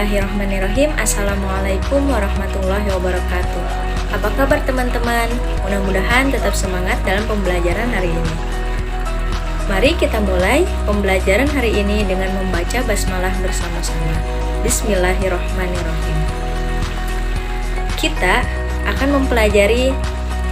Bismillahirrahmanirrahim. Assalamualaikum warahmatullahi wabarakatuh. Apa kabar teman-teman? Mudah-mudahan tetap semangat dalam pembelajaran hari ini. Mari kita mulai pembelajaran hari ini dengan membaca basmalah bersama-sama. Bismillahirrahmanirrahim. Kita akan mempelajari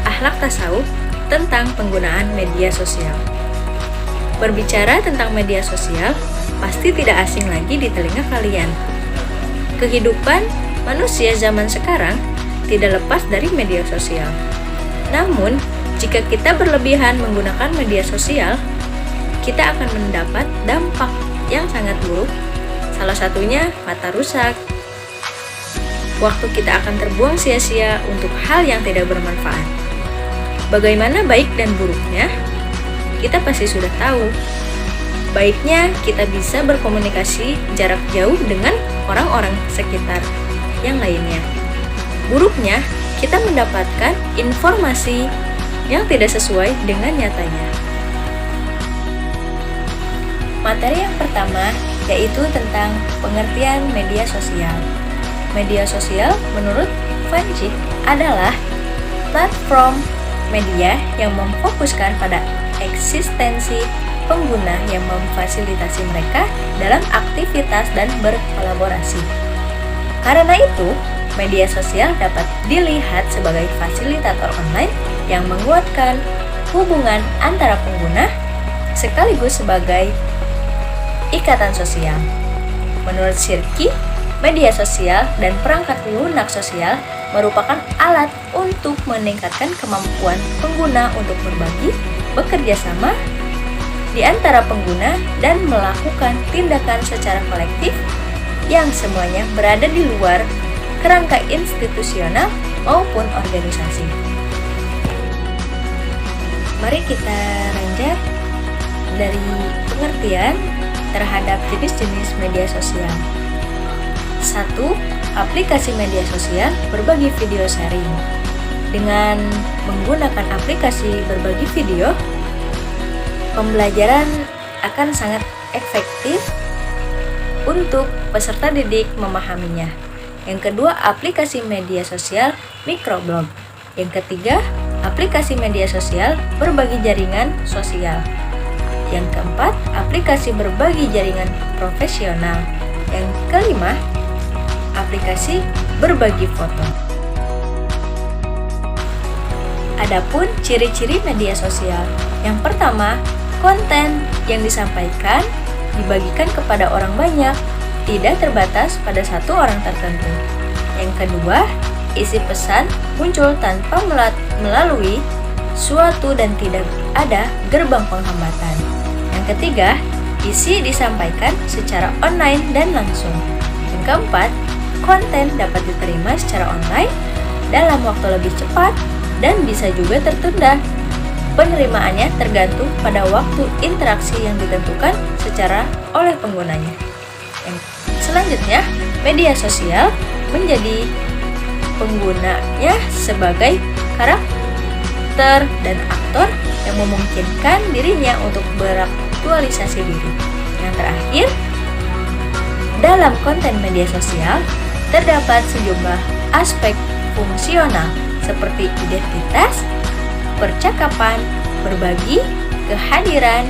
akhlak tasawuf tentang penggunaan media sosial. Berbicara tentang media sosial, pasti tidak asing lagi di telinga kalian. Kehidupan manusia zaman sekarang tidak lepas dari media sosial. Namun, jika kita berlebihan menggunakan media sosial, kita akan mendapat dampak yang sangat buruk. Salah satunya mata rusak. Waktu kita akan terbuang sia-sia untuk hal yang tidak bermanfaat. Bagaimana baik dan buruknya? Kita pasti sudah tahu. Baiknya kita bisa berkomunikasi jarak jauh dengan orang-orang sekitar yang lainnya. Buruknya, kita mendapatkan informasi yang tidak sesuai dengan nyatanya. Materi yang pertama yaitu tentang pengertian media sosial. Media sosial menurut Fanji adalah platform media yang memfokuskan pada eksistensi pengguna yang memfasilitasi mereka dalam aktivitas dan berkolaborasi. Karena itu, media sosial dapat dilihat sebagai fasilitator online yang menguatkan hubungan antara pengguna sekaligus sebagai ikatan sosial. Menurut Shirky, media sosial dan perangkat lunak sosial merupakan alat untuk meningkatkan kemampuan pengguna untuk berbagi, bekerja sama di antara pengguna dan melakukan tindakan secara kolektif yang semuanya berada di luar kerangka institusional maupun organisasi. Mari kita ranjak dari pengertian terhadap jenis-jenis media sosial. 1. Aplikasi media sosial berbagi video sharing. Dengan menggunakan aplikasi berbagi video, pembelajaran akan sangat efektif untuk peserta didik memahaminya. Yang kedua, aplikasi media sosial microblog. Yang ketiga, aplikasi media sosial berbagi jaringan sosial. Yang keempat, aplikasi berbagi jaringan profesional. Yang kelima, aplikasi berbagi foto. Adapun ciri-ciri media sosial. Yang pertama, konten yang disampaikan dibagikan kepada orang banyak, tidak terbatas pada satu orang tertentu. Yang kedua, isi pesan muncul tanpa melalui suatu dan tidak ada gerbang penghambatan. Yang ketiga, isi disampaikan secara online dan langsung. Yang keempat, konten dapat diterima secara online dalam waktu lebih cepat dan bisa juga tertunda. Penerimaannya tergantung pada waktu interaksi yang ditentukan secara oleh penggunanya. Selanjutnya, media sosial menjadi penggunanya sebagai karakter dan aktor yang memungkinkan dirinya untuk beraktualisasi diri. Yang terakhir, dalam konten media sosial terdapat sejumlah aspek fungsional seperti identitas, percakapan, berbagi, kehadiran,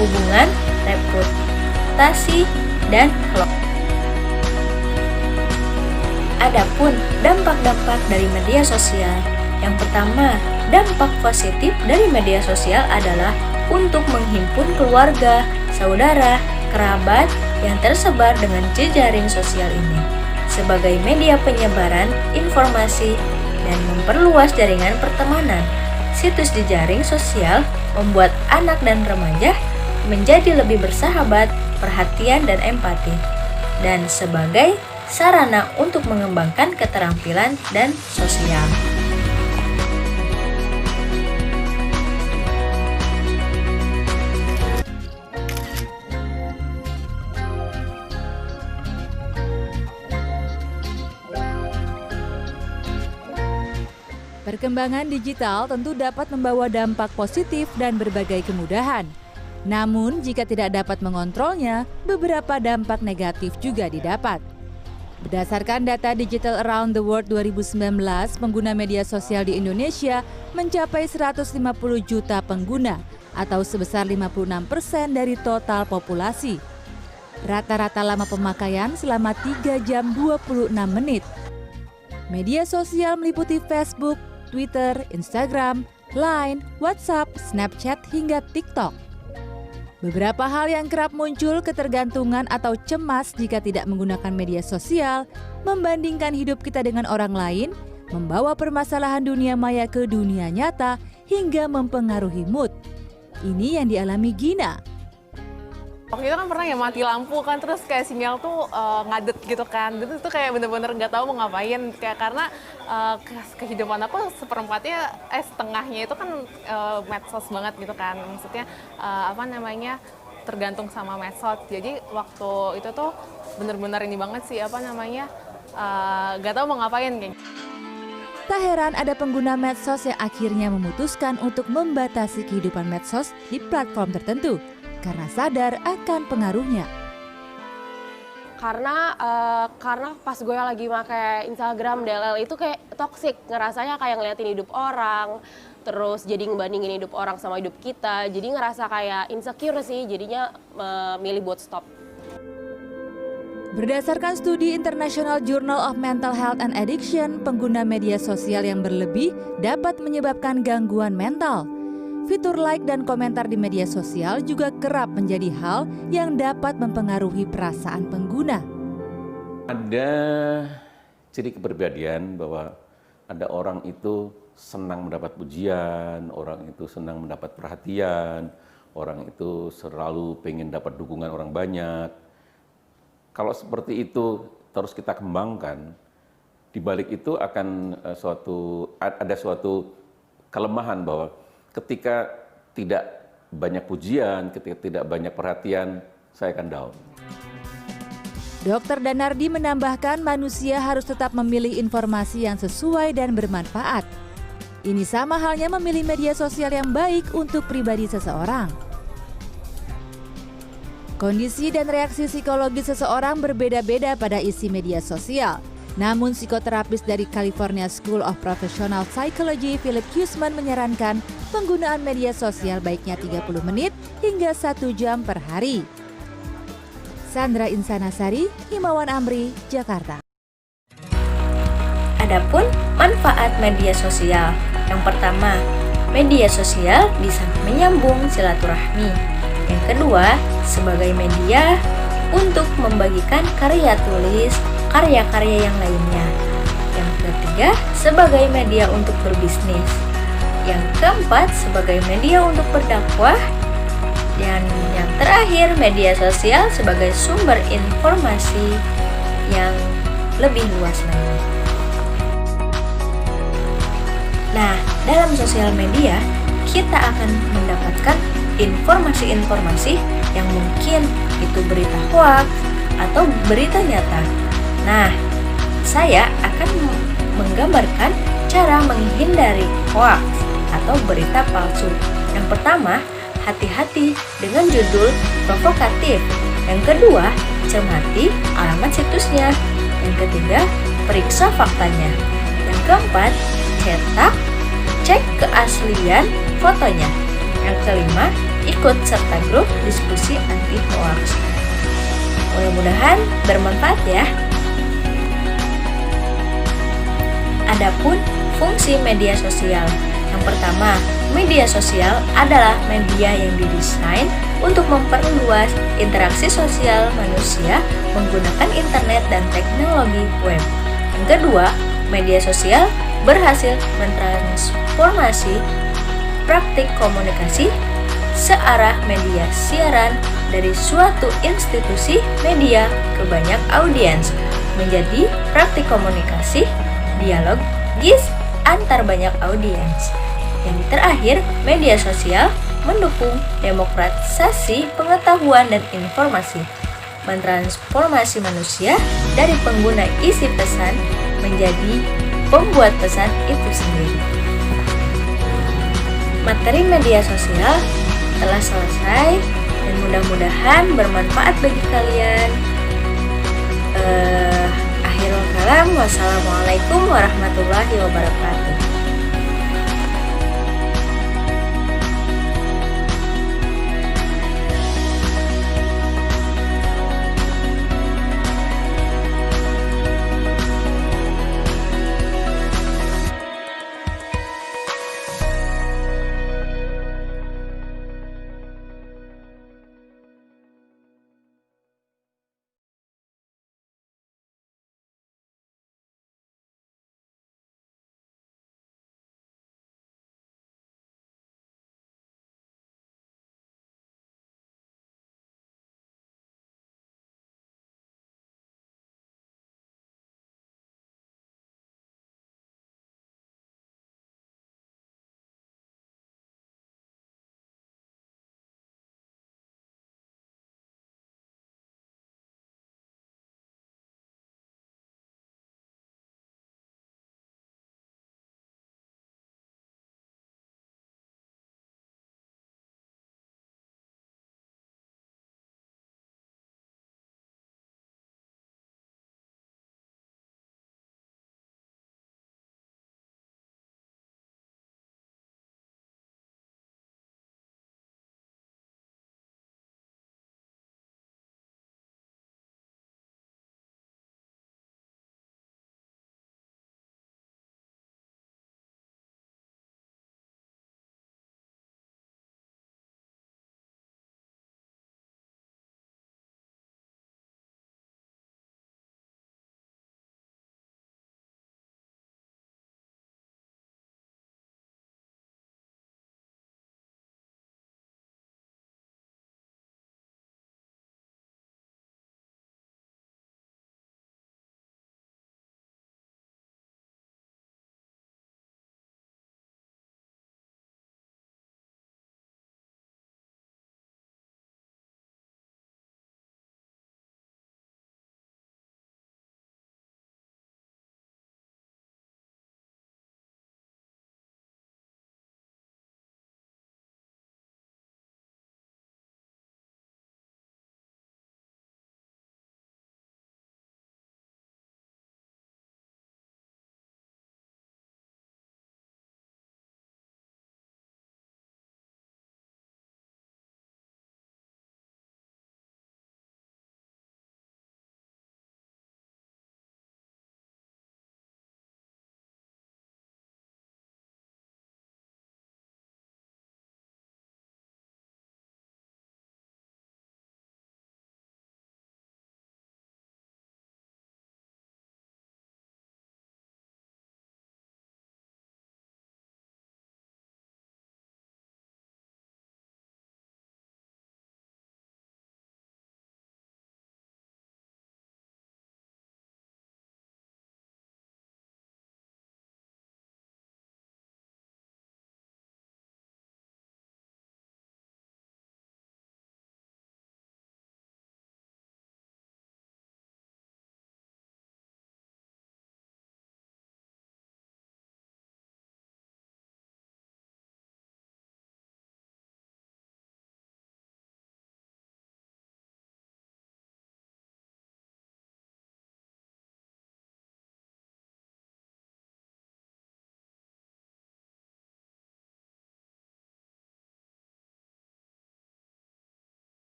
hubungan, reputasi, dan kelompok. Adapun dampak-dampak dari media sosial. Yang pertama, dampak positif dari media sosial adalah untuk menghimpun keluarga, saudara, kerabat yang tersebar dengan jejaring sosial ini sebagai media penyebaran informasi dan memperluas jaringan pertemanan. Situs jejaring sosial membuat anak dan remaja menjadi lebih bersahabat, perhatian, dan empati, dan sebagai sarana untuk mengembangkan keterampilan dan sosial. Perkembangan digital tentu dapat membawa dampak positif dan berbagai kemudahan. Namun, jika tidak dapat mengontrolnya, beberapa dampak negatif juga didapat. Berdasarkan data Digital Around the World 2019, pengguna media sosial di Indonesia mencapai 150 juta pengguna atau sebesar 56% dari total populasi. Rata-rata lama pemakaian selama 3 jam 26 menit. Media sosial meliputi Facebook, Twitter, Instagram, Line, WhatsApp, Snapchat, hingga TikTok. Beberapa hal yang kerap muncul ketergantungan atau cemas jika tidak menggunakan media sosial, membandingkan hidup kita dengan orang lain, membawa permasalahan dunia maya ke dunia nyata, hingga mempengaruhi mood. Ini yang dialami Gina. Waktu itu kan pernah ya mati lampu kan, terus kayak sinyal tuh ngadet gitu kan. Itu kayak bener-bener nggak tahu mau ngapain, kayak karena kehidupan aku setengahnya itu kan medsos banget gitu kan. Maksudnya tergantung sama medsos. Jadi waktu itu tuh bener-bener ini banget sih nggak tahu mau ngapain kayak. Tak heran ada pengguna medsos yang akhirnya memutuskan untuk membatasi kehidupan medsos di platform tertentu karena sadar akan pengaruhnya. Karena pas gue lagi pakai Instagram DLL itu kayak toksik, ngerasanya kayak ngeliatin hidup orang, terus jadi ngebandingin hidup orang sama hidup kita, jadi ngerasa kayak insecure sih, jadinya milih buat stop. Berdasarkan studi International Journal of Mental Health and Addiction, pengguna media sosial yang berlebih dapat menyebabkan gangguan mental. Fitur like dan komentar di media sosial juga kerap menjadi hal yang dapat mempengaruhi perasaan pengguna. Ada ciri kepribadian bahwa ada orang itu senang mendapat pujian, orang itu senang mendapat perhatian, orang itu selalu pengen dapat dukungan orang banyak. Kalau seperti itu terus kita kembangkan, di balik itu akan ada suatu kelemahan bahwa ketika tidak banyak pujian, ketika tidak banyak perhatian, saya akan down. Dr. Danardi menambahkan manusia harus tetap memilih informasi yang sesuai dan bermanfaat. Ini sama halnya memilih media sosial yang baik untuk pribadi seseorang. Kondisi dan reaksi psikologis seseorang berbeda-beda pada isi media sosial. Namun psikoterapis dari California School of Professional Psychology, Philip Huseman menyarankan penggunaan media sosial baiknya 30 menit hingga 1 jam per hari. Sandra Insanasari, Himawan Amri, Jakarta. Adapun manfaat media sosial. Yang pertama, media sosial bisa menyambung silaturahmi. Yang kedua, sebagai media untuk membagikan karya tulis, karya-karya yang lainnya. Yang ketiga, sebagai media untuk berbisnis. Yang keempat, sebagai media untuk berdakwah. Dan yang terakhir, media sosial sebagai sumber informasi yang lebih luas lagi. Nah, dalam sosial media, kita akan mendapatkan informasi-informasi yang mungkin itu berita hoax atau berita nyata. Nah, saya akan menggambarkan cara menghindari hoax atau berita palsu. Yang pertama, hati-hati dengan judul provokatif. Yang kedua, cermati alamat situsnya. Yang ketiga, periksa faktanya. Yang keempat, cek keaslian fotonya. Yang kelima, ikut serta grup diskusi anti hoax. Mudah-mudahan bermanfaat ya. Adapun fungsi media sosial. Yang pertama, media sosial adalah media yang didesain untuk memperluas interaksi sosial manusia menggunakan internet dan teknologi web. Yang kedua, media sosial berhasil mentransformasi praktik komunikasi searah media siaran dari suatu institusi media ke banyak audiens menjadi praktik komunikasi dialogis antar banyak audiens. Yang terakhir, media sosial mendukung demokratisasi pengetahuan dan informasi, mentransformasi manusia dari pengguna isi pesan menjadi pembuat pesan itu sendiri. Materi media sosial telah selesai dan mudah-mudahan bermanfaat bagi kalian. Waalaikumsalam. Wassalamualaikum warahmatullahi wabarakatuh.